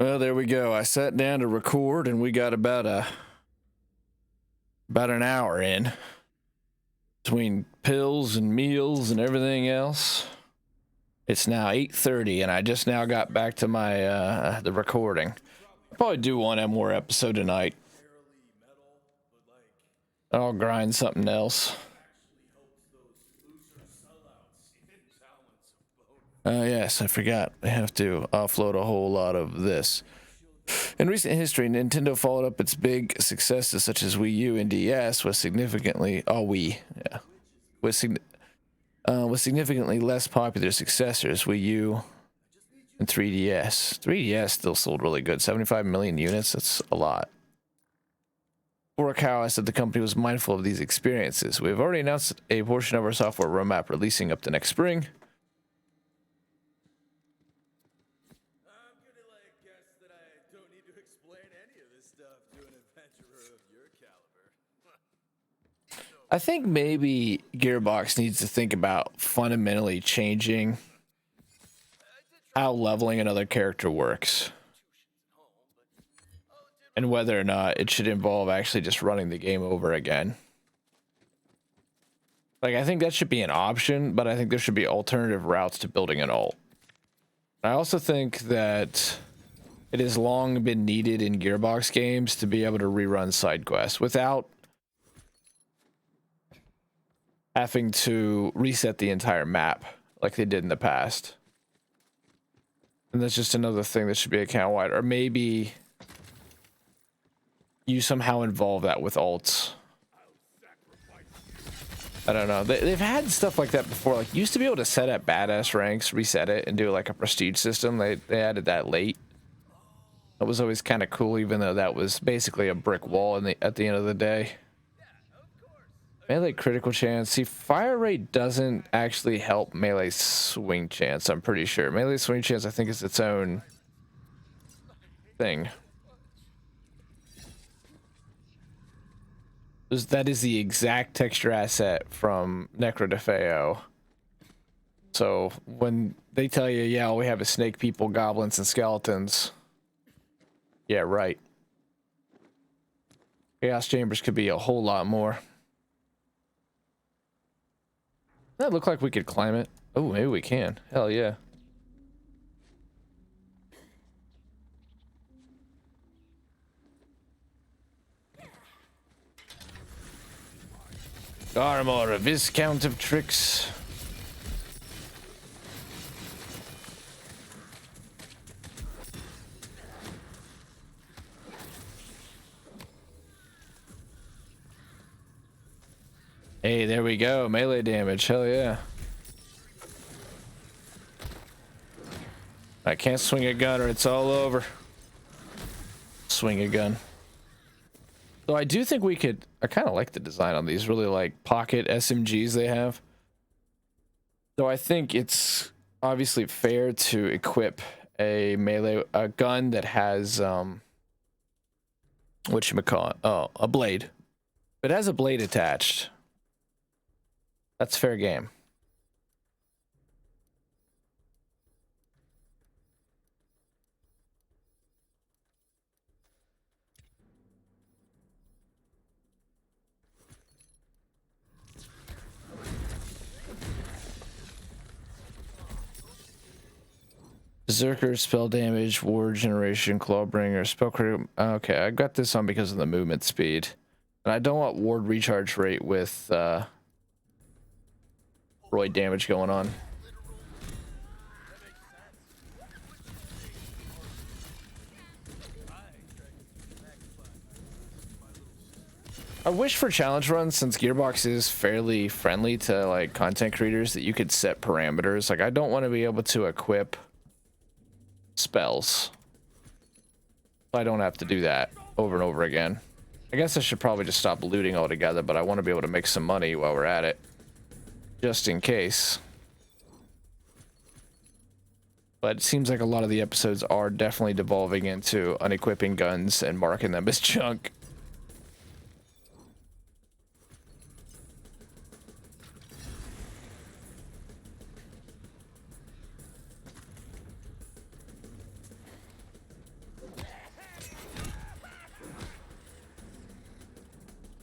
Well, there we go. I sat down to record and we got about an hour in between pills and meals and everything else. It's now 8:30 and I just now got back to my the recording. I'll probably do one more episode tonight. I'll grind something else. Yes, I forgot. I have to offload a whole lot of this. In recent history, Nintendo followed up its big successes such as Wii U and DS with significantly with significantly less popular successors, Wii U and 3DS. 3DS still sold really good, 75 million units. That's a lot. Furukawa said the company was mindful of these experiences. We have already announced a portion of our software roadmap releasing up to next spring. I think maybe Gearbox needs to think about fundamentally changing how leveling another character works. And whether or not it should involve actually just running the game over again. Like, I think that should be an option, but I think there should be alternative routes to building an ult. I also think that it has long been needed in Gearbox games to be able to rerun side quests without having to reset the entire map like they did in the past. And that's just another thing that should be account wide. Or maybe you somehow involve that with ults. I don't know. They've had stuff like that before. Like, you used to be able to set at badass ranks, reset it, and do like a prestige system. They added that late. That was always kind of cool, even though that was basically a brick wall at the end of the day. Melee critical chance. See, fire rate doesn't actually help melee swing chance, I'm pretty sure. Melee swing chance, I think, is its own thing. That is the exact texture asset from Necrodefeo. So when they tell you, yeah, all we have is snake people, goblins, and skeletons. Yeah, right. Chaos chambers could be a whole lot more. That look like we could climb it. Oh, maybe we can. Hell yeah. Armor, a viscount of tricks. Hey, there we go. Melee damage. Hell yeah. I can't swing a gun or it's all over. Swing a gun. So I do think we could... I kind of like the design on these. Really like pocket SMGs they have. So I think it's obviously fair to equip a gun that has... whatchamacallit? Oh, a blade. If it has a blade attached, that's fair game. Berserker, spell damage, ward generation, clawbringer, spell critical. Okay, I got this on because of the movement speed. And I don't want ward recharge rate with roid damage going on. I wish for challenge runs, since Gearbox is fairly friendly to like content creators, that you could set parameters. Like, I don't want to be able to equip spells. I don't have to do that over and over again. I guess I should probably just stop looting altogether, but I want to be able to make some money while we're at it. Just in case. But it seems like a lot of the episodes are definitely devolving into unequipping guns and marking them as junk.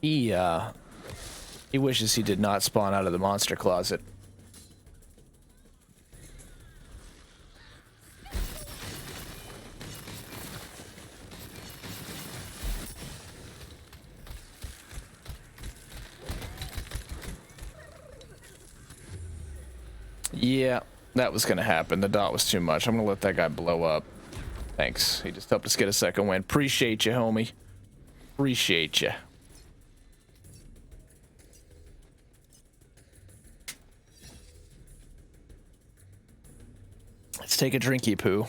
He wishes he did not spawn out of the monster closet. Yeah, that was gonna happen. The dot was too much. I'm gonna let that guy blow up. Thanks. He just helped us get a second win. Appreciate you, homie. Appreciate you. Let's take a drinky poo.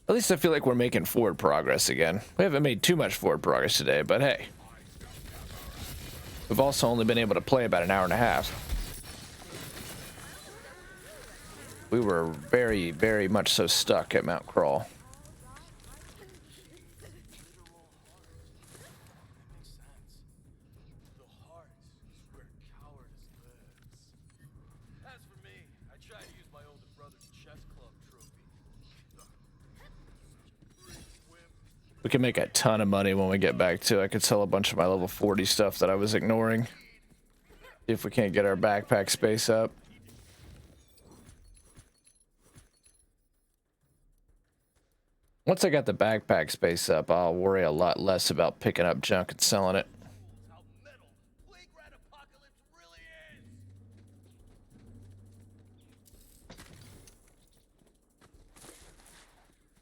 At least I feel like we're making forward progress again. We haven't made too much forward progress today, but hey. We've also only been able to play about an hour and a half. We were very, very much so stuck at Mount Crawl. We can make a ton of money when we get back to. I could sell a bunch of my level 40 stuff that I was ignoring. If we can't get our backpack space up. Once I got the backpack space up, I'll worry a lot less about picking up junk and selling it.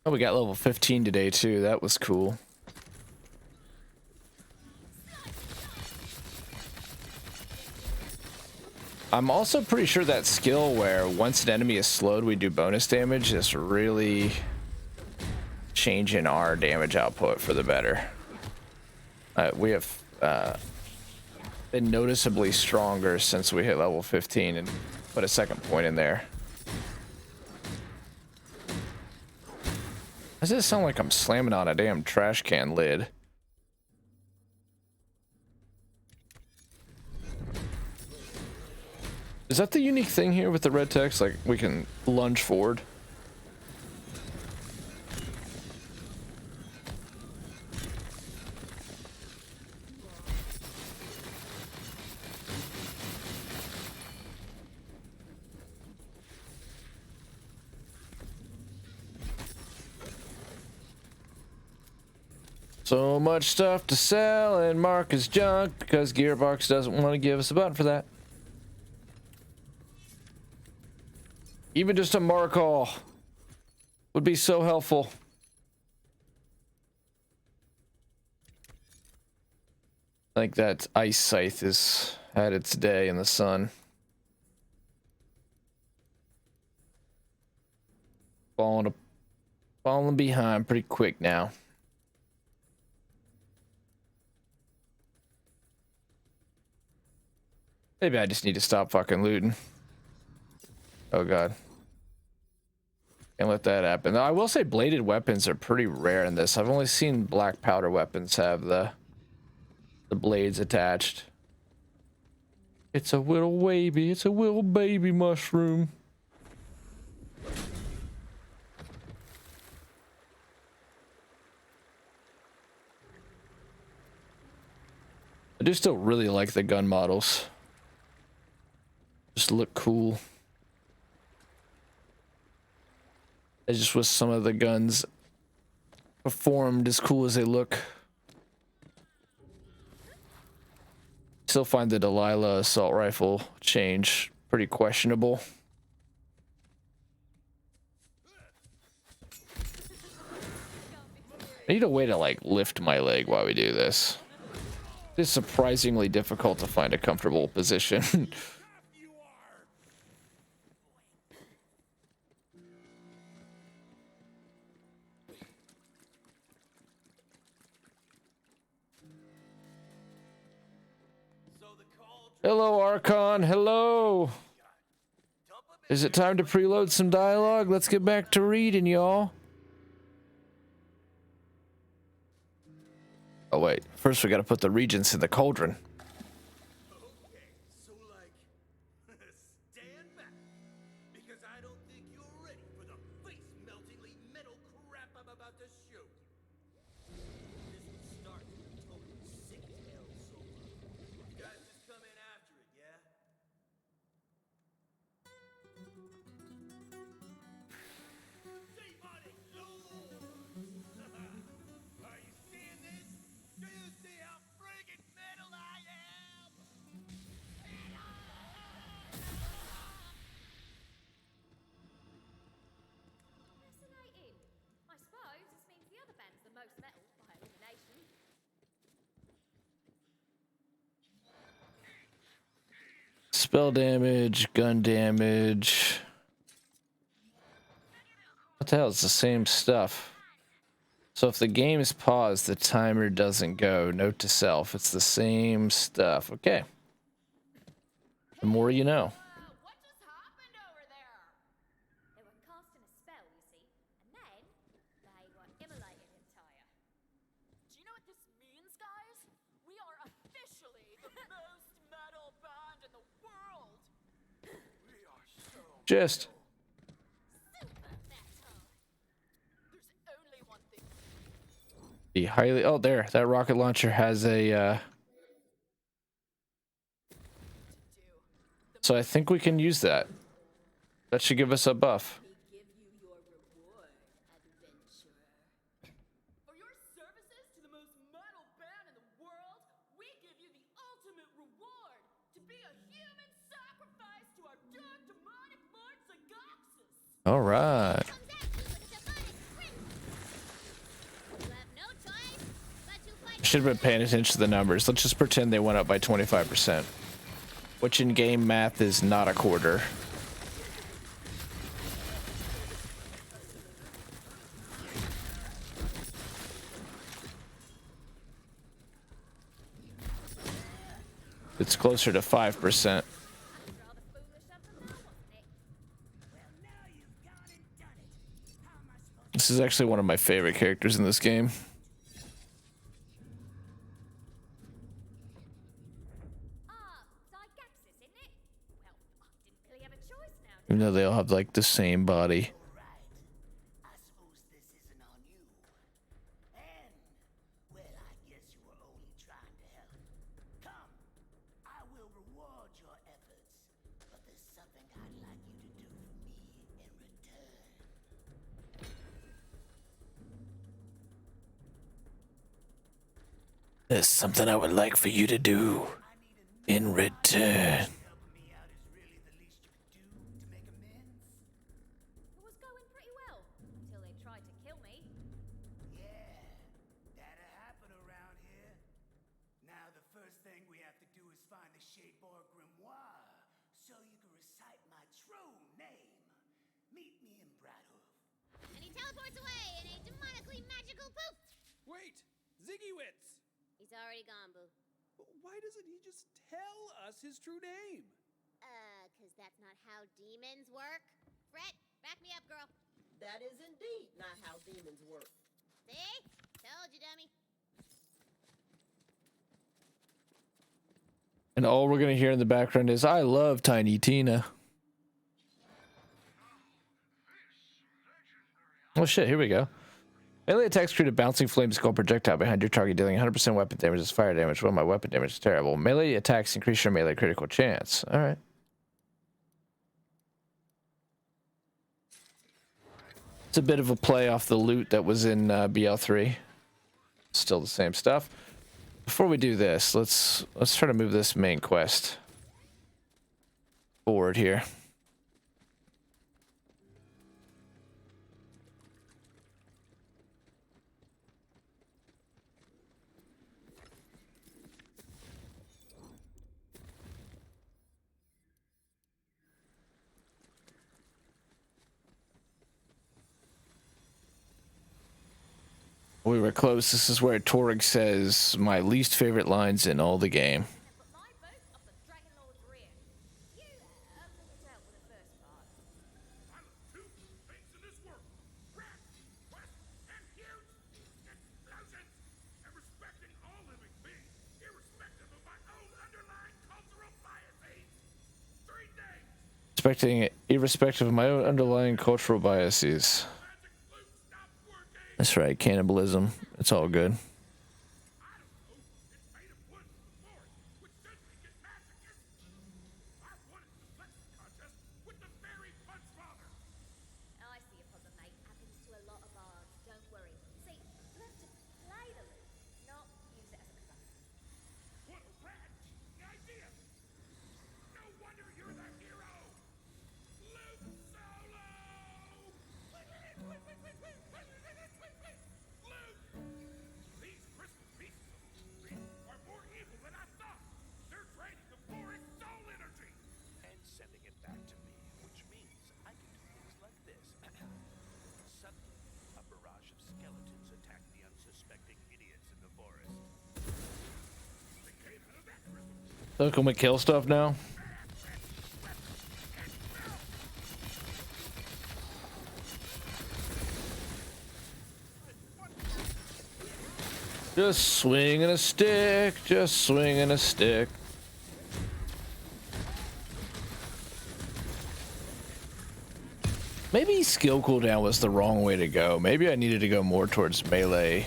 Oh, we got level 15 today too. That was cool. I'm also pretty sure that skill where once an enemy is slowed, we do bonus damage is really changing our damage output for the better. We have been noticeably stronger since we hit level 15 and put a second point in there. Does it sound like I'm slamming on a damn trash can lid? Is that the unique thing here with the red text? Like, we can lunge forward? So much stuff to sell and mark as junk because Gearbox doesn't want to give us a button for that. Even just a mark all would be so helpful. I think that ice scythe has had its day in the sun. Falling behind pretty quick now. Maybe I just need to stop fucking looting. Oh god. Can't let that happen. I will say bladed weapons are pretty rare in this. I've only seen black powder weapons have the blades attached. It's a little baby. It's a little baby mushroom. I do still really like the gun models. Just look cool. I just wish some of the guns performed as cool as they look. Still find the Delilah assault rifle change pretty questionable. I need a way to like lift my leg while we do this. It's surprisingly difficult to find a comfortable position. Hello, Archon. Hello. Is it time to preload some dialogue? Let's get back to reading, y'all. Oh, wait. First, we gotta put the regents in the cauldron. Okay, so like, stand back. Spell damage, gun damage. What the hell? It's the same stuff. So if the game is paused, the timer doesn't go. Note to self, it's the same stuff. Okay. The more you know. What just happened over there? They were casting a spell, you see, and then they were immolated entire. Do you know what this means, guys? We are officially the most metal band in the world. We are so Just. super metal. There's only one thing Be highly. Oh, there. That rocket launcher has a. to do. So I think we can use that. That should give us a buff. We give you your reward, adventurer. For your services to the most metal band in the world, we give you the ultimate reward: to be a human sacrifice to our dark demonic lord Zagaxis. All right. Comes at you with a demonic sprint. You have no choice but to fight. Should have been paying attention to the numbers. Let's just pretend they went up by 25%. Which in game math is not a quarter. It's closer to 5%. Rather foolish of them now, wasn't it? This is actually one of my favorite characters in this game. Zagaxis, isn't it? Well, I didn't really have a choice now. Even though they all have like the same body. I suppose this isn't on you. And, well, I guess you were only trying to help. Come, I will reward your efforts, but there's something I'd like you to do for me in return. There's something I would like for you to do in return. Helping me out is really the least you could do to make amends? It was going pretty well until they tried to kill me. Yeah, that'll happen around here. Now the first thing we have to do is find the Shadebar Grimoire, so you can recite my true name. Meet me in Bradhoof. And he teleports away in a demonically magical poof. Wait! Ziggy-Wits! He's already gone, boo. Why doesn't he just tell us his true name? Cause that's not how demons work. Fred, back me up, girl. That is indeed not how demons work. See? Told you, dummy. And all we're gonna hear in the background is "I love Tiny Tina." Oh shit, here we go. Melee attacks create a bouncing flames called projectile behind your target, dealing 100% weapon damage as fire damage. Well, my weapon damage is terrible. Melee attacks increase your melee critical chance. Alright. It's a bit of a play off the loot that was in BL3. Still the same stuff. Before we do this, let's try to move this main quest forward here. We were close. This is where Torg says my least favorite lines in all the game. Put my boat up the Dragon Lord's rear. You dealt with the first part. I love two things in this world: rats, quests, and huge explosions, and respecting all living beings, irrespective of my own underlying cultural biases. Three things: Respecting, irrespective of my own underlying cultural biases. magic flute stopped working. That's right, cannibalism. It's all good. I don't know. It's made of wood from the forest, which should make it magic. I wanted the flexing contest with the fairy punch father. I see a problem, mate. Happens to a lot of bards. Don't worry. See, you have to play the loop, not use it as a cover. What a rat idea! No wonder you're the hero! Luke Solo! Wait! Luke! The So can we kill stuff now? Just swinging a stick, just swinging a stick. Maybe skill cooldown was the wrong way to go. Maybe I needed to go more towards melee.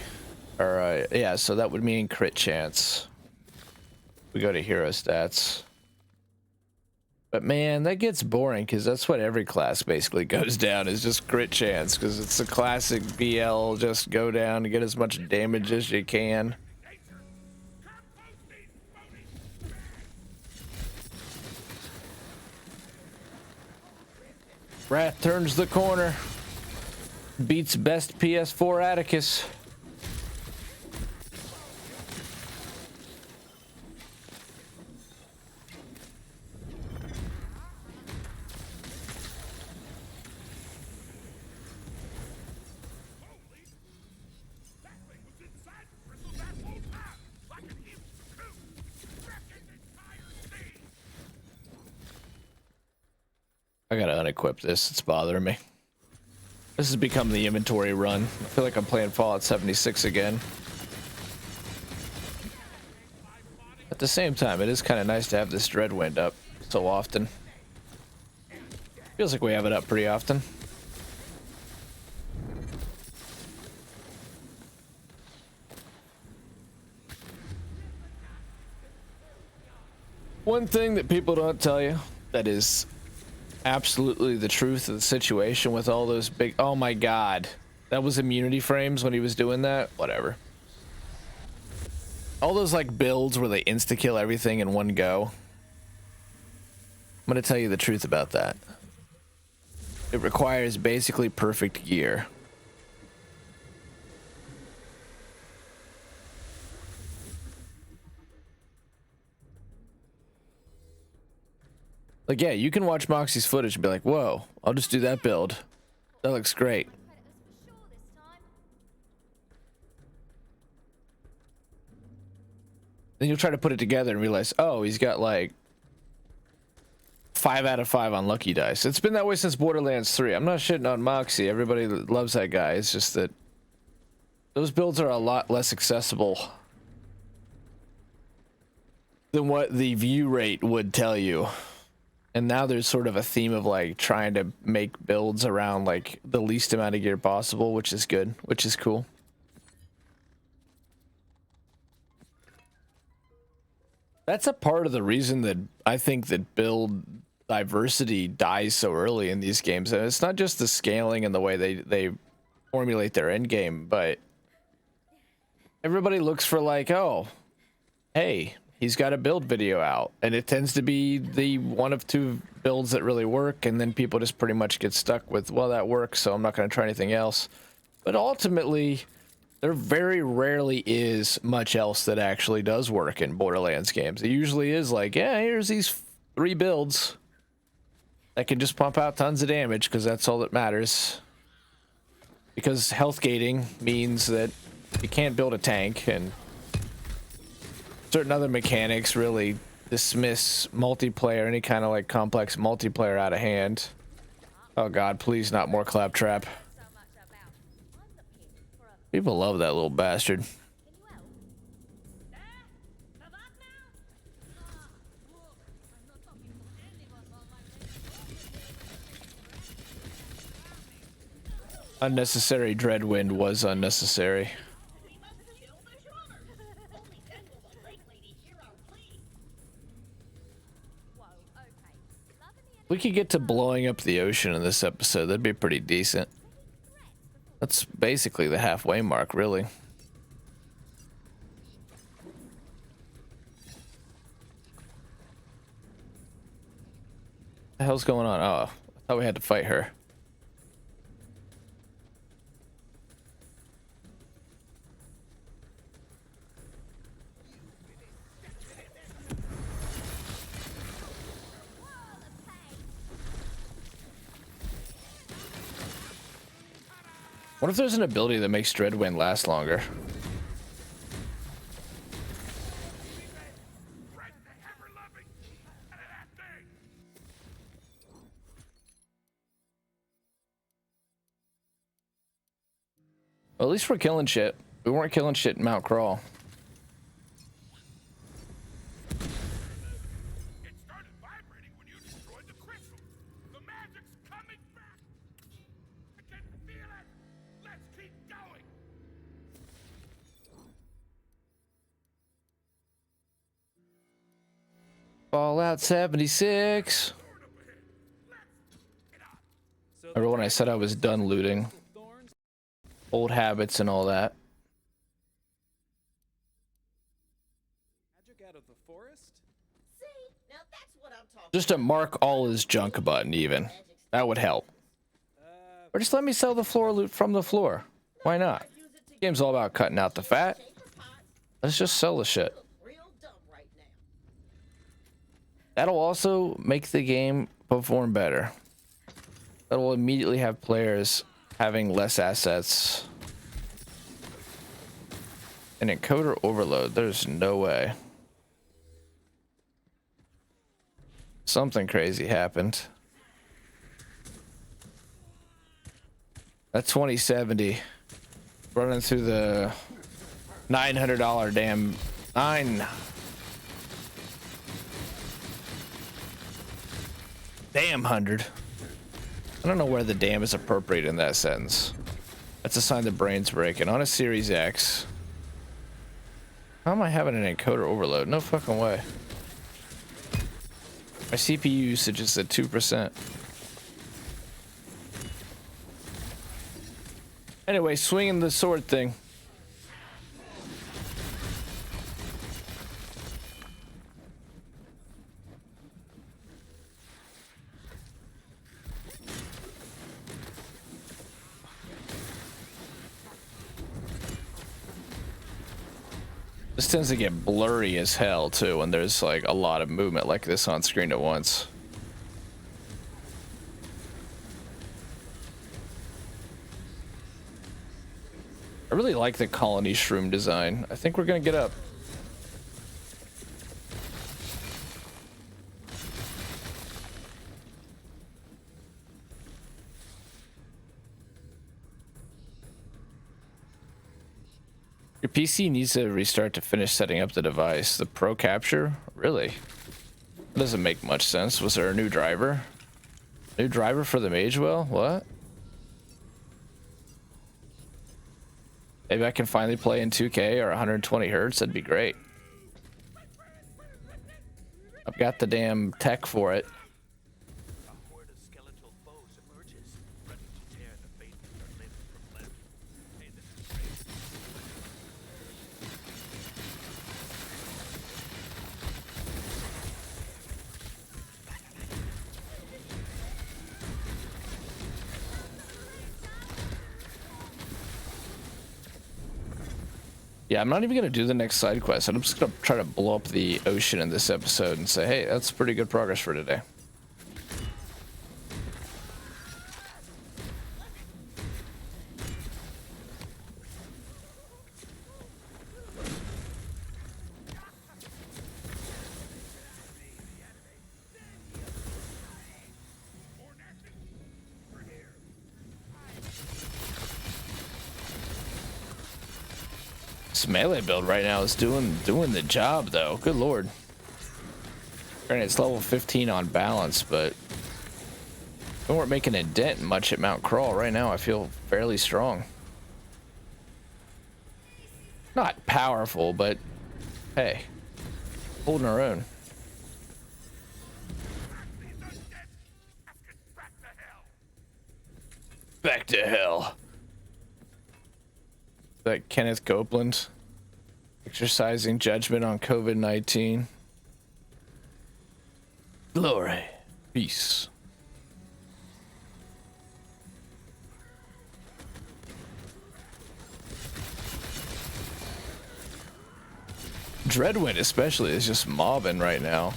Or, yeah, so that would mean crit chance. We go to hero stats. But man, that gets boring because that's what every class basically goes down, is just crit chance, because it's a classic BL, just go down and get as much damage as you can. Wrath turns the corner. Beats best PS4 Atticus. I gotta unequip this, it's bothering me. This has become the inventory run. I feel like I'm playing Fallout 76 again. At the same time, it is kind of nice to have this Dreadwind up so often. Feels like we have it up pretty often. One thing that people don't tell you that is absolutely the truth of the situation with all those big, oh my god, that was immunity frames when he was doing that. Whatever. All those like builds where they insta kill everything in one go. I'm gonna tell you the truth about that. It requires basically perfect gear. Like, yeah, you can watch Moxie's footage and be like, whoa, I'll just do that build. That looks great. Then you'll try to put it together and realize, oh, he's got like 5 out of 5 on Lucky Dice. It's been that way since Borderlands 3. I'm not shitting on Moxie. Everybody loves that guy. It's just that those builds are a lot less accessible than what the view rate would tell you. And now there's sort of a theme of like trying to make builds around like the least amount of gear possible, which is good, which is cool. That's a part of the reason that I think that build diversity dies so early in these games. And it's not just the scaling and the way they formulate their end game, but everybody looks for like, oh, hey, he's got a build video out, and it tends to be the one of two builds that really work, and then people just pretty much get stuck with, well, that works, so I'm not going to try anything else. But ultimately, there very rarely is much else that actually does work in Borderlands games. It usually is like, yeah, here's these 3 builds that can just pump out tons of damage, because that's all that matters. Because health gating means that you can't build a tank, and certain other mechanics really dismiss multiplayer, any kind of like complex multiplayer, out of hand. Oh god, please not more Claptrap. People love that little bastard. Unnecessary Dreadwind was unnecessary. We could get to blowing up the ocean in this episode. That'd be pretty decent. That's basically the halfway mark, really. What the hell's going on? Oh, I thought we had to fight her. What if there's an ability that makes Dreadwind last longer? Well, at least we're killing shit. We weren't killing shit in Mount Crawl. It started vibrating when you destroyed the crystal. The magic's coming back. I can feel it. Let's keep going. Fallout 76. Remember when I said I was done looting? Thorns. Old habits and all that. Magic out of the forest. See, now that's what I'm talking Just a mark all his junk button even. That would help. Or just let me sell the floor loot from the floor. Why not? use it to Game's all about cutting out the fat. shaper pots. Let's just sell the shit. Look real dumb right now. That'll also make the game perform better. That will immediately have players having less assets. An encoder overload. There's no way. Something crazy happened. That 2070 running through the $900 damn hundred. I don't know where the damn is appropriate in that sentence. That's a sign the brain's breaking. On a Series X. How am I having an encoder overload? No fucking way. My CPU usage is at 2%. Anyway, swinging the sword thing. This tends to get blurry as hell too when there's like a lot of movement like this on screen at once. I really like the colony shroom design. I think we're gonna get up. Your PC needs to restart to finish setting up the device. The Pro Capture? Really? That doesn't make much sense. Was there a new driver? New driver for the Magewell? What? Maybe I can finally play in 2K or 120 hertz. That'd be great. I've got the damn tech for it. A horde of skeletal foes emerges, ready to tear the faith that are living from left. Hey, this is great. Yeah, I'm not even gonna do the next side quest. I'm just gonna try to blow up the ocean in this episode and say, hey, that's pretty good progress for today. This melee build right now is doing the job though. Good lord. Granted, it's level 15 on balance, but we weren't making a dent much at Mount Crawl. Right now I feel fairly strong. Not powerful, but hey, holding our own. Back to hell. That Kenneth Copeland exercising judgment on COVID-19. Glory. Peace. Dreadwind especially is just mobbing right now.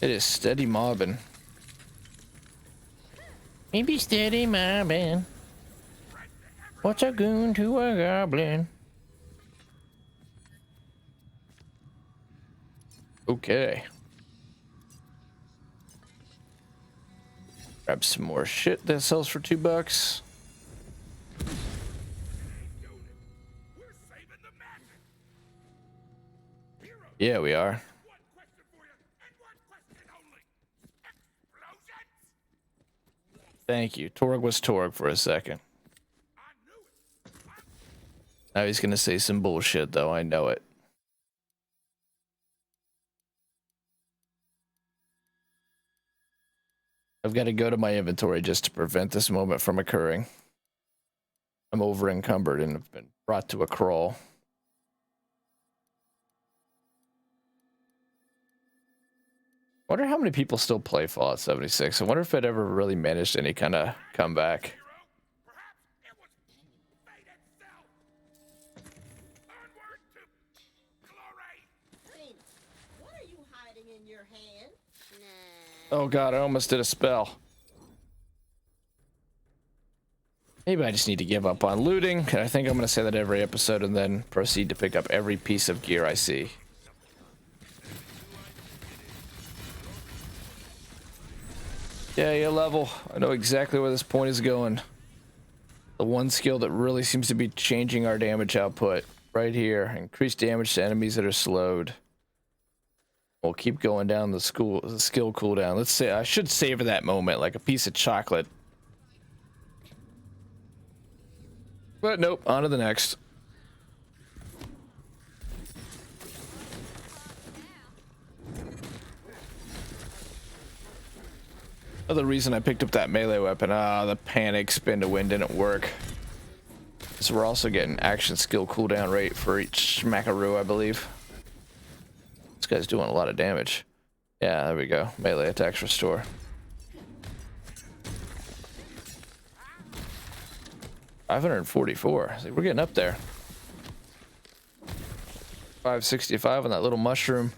It is steady mobbing. Maybe steady mobbing. What's a goon to a goblin? Okay. Grab some more shit that sells for $2. Yeah, we are. One question for you, and one question only. Explosions? Thank you. Torg was Torg for a second. I knew it. Now he's gonna say some bullshit, though. I know it. I've got to go to my inventory just to prevent this moment from occurring. I'm over encumbered and have been brought to a crawl. I wonder how many people still play Fallout 76. I wonder if it ever really managed any kind of comeback. Hero, perhaps it was fate itself. Onward to glory. Cena, what are you hiding in your hand? Oh god, I almost did a spell. Maybe I just need to give up on looting. I think I'm going to say that every episode and then proceed to pick up every piece of gear I see. Yeah, level. I know exactly where this point is going. The one skill that really seems to be changing our damage output. Right here. Increase damage to enemies that are slowed. We'll keep going down the skill cooldown. Let's say I should savor that moment like a piece of chocolate. But nope, on to the next. Another reason I picked up that melee weapon. The panic spin to win didn't work. So we're also getting action skill cooldown rate for each smackaroo, I believe. This guy's doing a lot of damage. Yeah, there we go. Melee attacks restore. $544. We're getting up there. 565 on that little mushroom.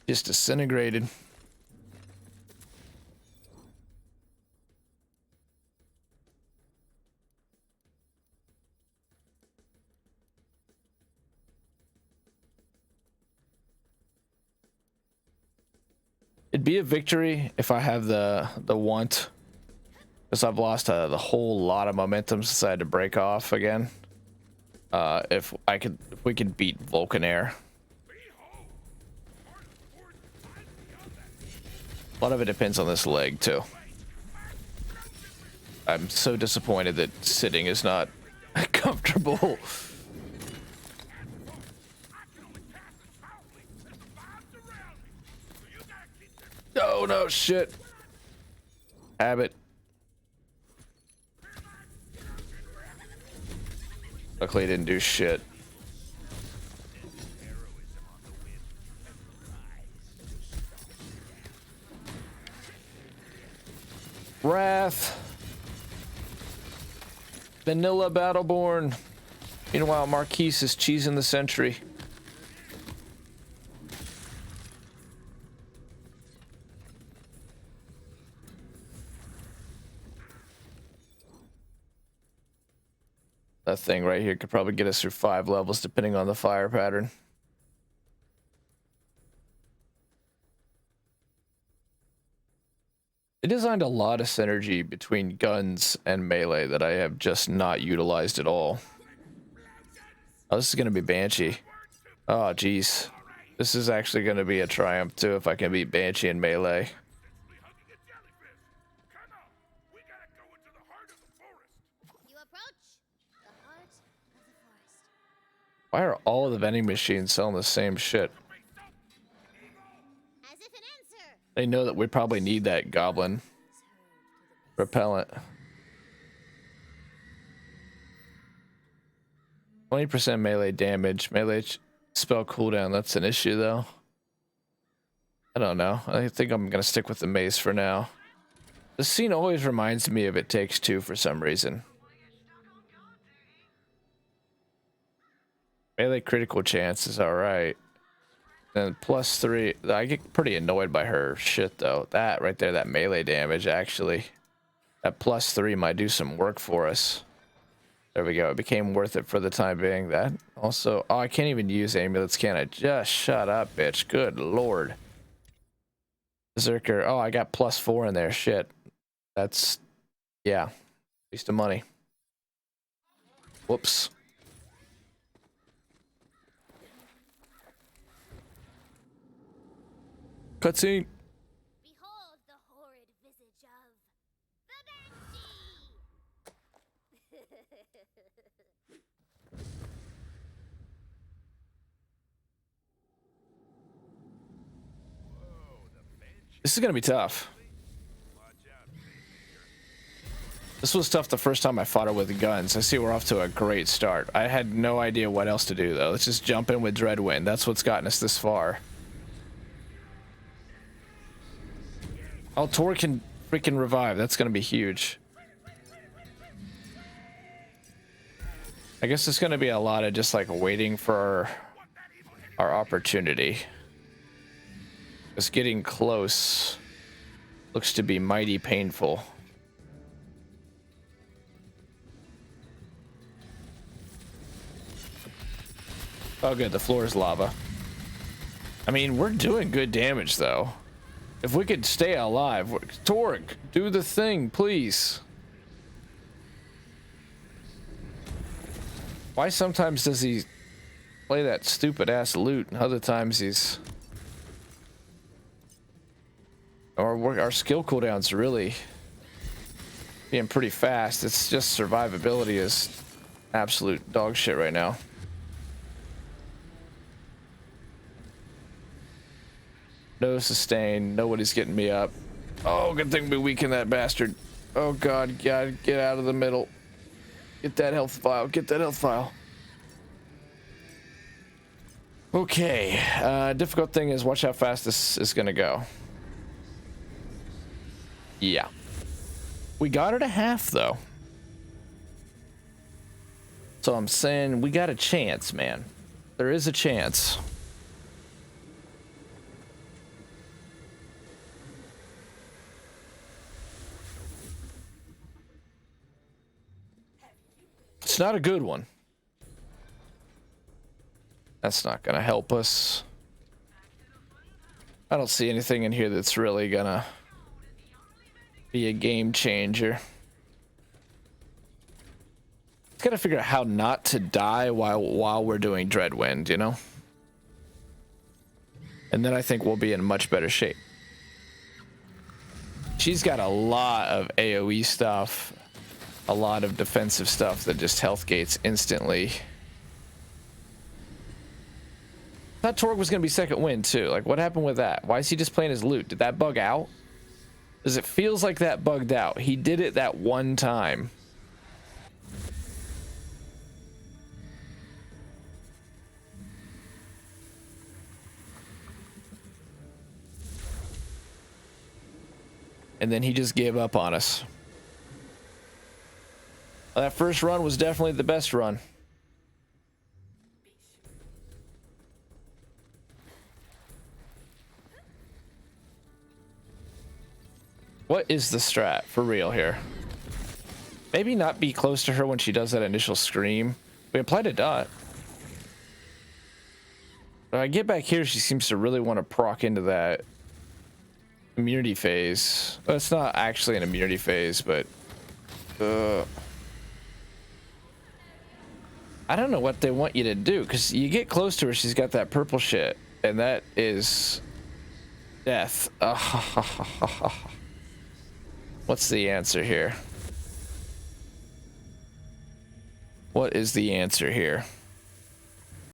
Just disintegrated. It'd be a victory if I have the want, because I've lost the whole lot of momentum since I had to break off again. If we could beat Vulcan-Air. A lot of it depends on this leg too. I'm so disappointed that sitting is not comfortable. Oh no, shit. Habit. Luckily, I didn't do shit. Wrath. Vanilla Battleborn. Meanwhile, Marquise is cheesing the century. That thing right here could probably get us through 5 levels depending on the fire pattern. They designed a lot of synergy between guns and melee that I have just not utilized at all. Oh, this is going to be Banshee. Oh, jeez. This is actually going to be a triumph too if I can beat Banshee in melee. Why are all of the vending machines selling the same shit? They know that we probably need that goblin repellent. 20% melee damage. Melee spell cooldown. That's an issue though. I don't know. I think I'm going to stick with the mace for now. This scene always reminds me of It Takes Two for some reason. Melee critical chance is alright. And +3. I get pretty annoyed by her shit though. That right there, that melee damage actually. That +3 might do some work for us. There we go. It became worth it for the time being. That also. Oh, I can't even use amulets, can I? Just shut up, bitch. Good lord. Berserker. Oh, I got +4 in there. Shit. That's. Yeah. Waste of money. Whoops. Cutscene. Behold the horrid visage of the Banshee. This is gonna be tough. This was tough the first time I fought her with guns. I see we're off to a great start. I had no idea what else to do though. Let's just jump in with Dreadwind. That's what's gotten us this far. Oh, Tor can freaking revive. That's gonna be huge. I guess it's gonna be a lot of just like waiting for our opportunity. Just getting close looks to be mighty painful. Oh good, the floor is lava. I mean, we're doing good damage though. If we could stay alive. Torque, do the thing, please. Why sometimes does he play that stupid ass loot and other times he's... Our skill cooldown's really being pretty fast. It's just survivability is absolute dog shit right now. No sustain. Nobody's getting me up. Oh, good thing we weakened that bastard. Oh god, get out of the middle. Get that health file. Get that health file. Okay. Difficult thing is watch how fast this is gonna go. Yeah. We got her to half though. So I'm saying we got a chance, man. There is a chance. It's not a good one. That's not gonna help us. I don't see anything in here that's really gonna be a game changer. Just gotta figure out how not to die while we're doing Dreadwind, you know? And then I think we'll be in much better shape. She's got a lot of AoE stuff. A lot of defensive stuff that just health gates instantly. I thought Torg was gonna be second wind too. Like, what happened with that? Why is he just playing his loot? Did that bug out? Because it feels like that bugged out. He did it that one time. And then he just gave up on us. That first run was definitely the best run. What is the strat for real here? Maybe not be close to her when she does that initial scream. We applied a dot. When I get back here, she seems to really want to proc into that immunity phase. Well, it's not actually an immunity phase, but I don't know what they want you to do, because you get close to her, she's got that purple shit, and that is death. What's the answer here? What is the answer here?